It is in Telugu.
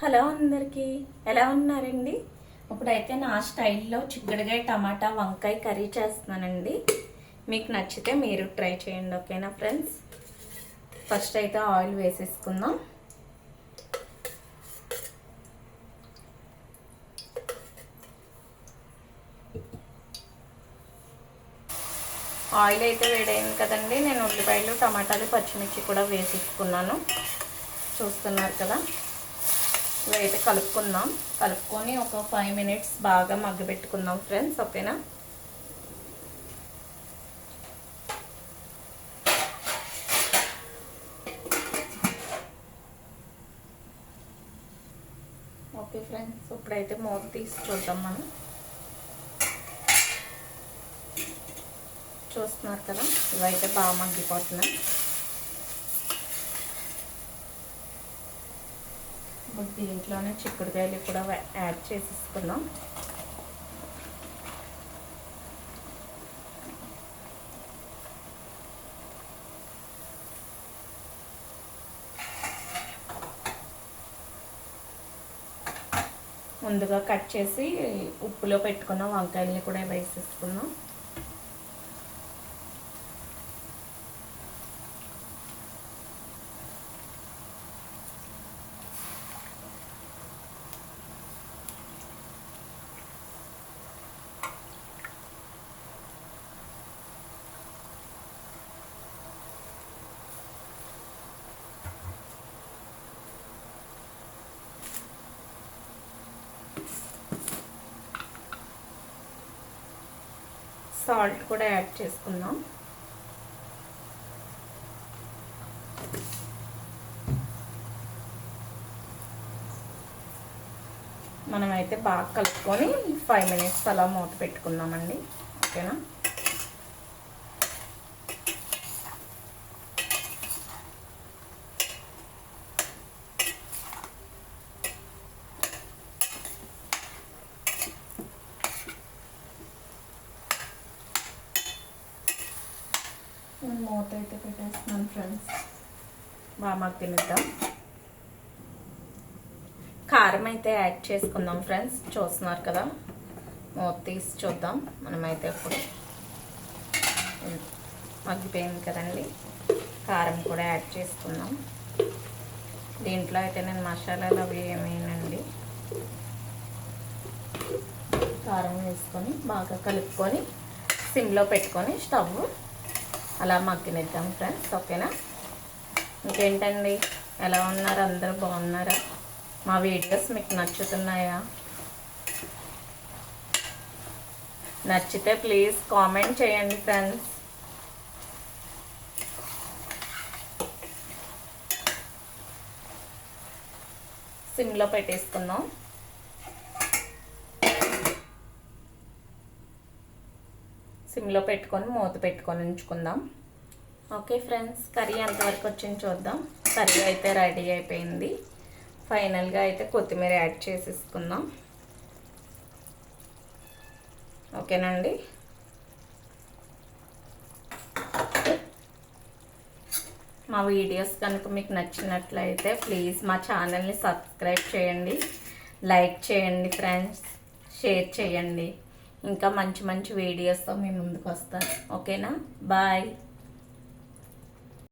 హలో అందరికీ, ఎలా ఉన్నారండి? ఇప్పుడైతే నా స్టైల్లో చిక్కుడుకాయ టమాటా వంకాయ కర్రీ చేస్తున్నానండి. మీకు నచ్చితే మీరు ట్రై చేయండి, ఓకేనా ఫ్రెండ్స్? ఫస్ట్ అయితే ఆయిల్ వేసేసుకుందాం. ఆయిల్ అయితే వేడైంది కదండి. నేను ఉల్లిపాయలు, టమాటాలు, పచ్చిమిర్చి కూడా వేసేసుకున్నాను. చూస్తున్నారు కదా. ఇవైతే కలుపుకొని ఒక 5 మినిట్స్ బాగా మగ్గబెట్టుకుందాం ఫ్రెండ్స్, ఓకేనా? ఓకే ఫ్రెండ్స్, ఇప్పుడైతే మూత తీసి చూద్దాం. మనం చూస్తున్నారు కదా, ఇవైతే బాగా మగ్గిపోతున్నాయి. ఇప్పుడు దీంట్లోనే చిక్కుడుకాయలు కూడా యాడ్ చేసేసుకుందాం. ముందుగా కట్ చేసి ఉప్పులో పెట్టుకున్న వంకాయల్ని కూడా వేసేసుకుందాం. సాల్ట్ కూడా యాడ్ చేసుకుందాం. మనమైతే బాగా కలుపుకొని 5 మినిట్స్ అలా మూత పెట్టుకుందామండి, ఓకేనా? నేను మూత అయితే పెట్టేస్తున్నాను ఫ్రెండ్స్, బాగా మగ్గినిద్దాం. కారం అయితే యాడ్ చేసుకుందాం ఫ్రెండ్స్. చూస్తున్నారు కదా, మూత తీసి చూద్దాం. మనమైతే ఇప్పుడు మగ్గిపోయింది కదండి, కారం కూడా యాడ్ చేసుకుందాం. దీంట్లో అయితే నేను మసాలాలు అవి ఏమేనండి, కారం వేసుకొని బాగా కలుపుకొని సిమ్లో పెట్టుకొని స్టవ్ అలా మగ్గనిద్దాం ఫ్రెండ్స్, ఓకేనా? ఇంకేంటండి, ఎలా ఉన్నారు? అందరూ బాగున్నారా? మా వీడియోస్ మీకు నచ్చుతున్నాయా? నచ్చితే ప్లీజ్ కామెంట్ చేయండి ఫ్రెండ్స్. సిమ్లో పెట్టేసుకుందాం. సిమ్లో పెట్టుకొని మూత పెట్టుకొని ఉంచుకుందాం. ఓకే ఫ్రెండ్స్, కర్రీ ఎంతవరకు వచ్చింది చూద్దాం. కర్రీ అయితే రెడీ అయిపోయింది. ఫైనల్గా అయితే కొత్తిమీర యాడ్ చేసేసుకుందాం, ఓకేనండి? మా వీడియోస్ కనుక మీకు నచ్చినట్లయితే ప్లీజ్ మా ఛానల్ని సబ్స్క్రైబ్ చేయండి, లైక్ చేయండి ఫ్రెండ్స్, షేర్ చేయండి. ఇంకా మంచి మంచి వీడియోస్తో మీ ముందుకు వస్తాను, ఓకేనా? బాయ్.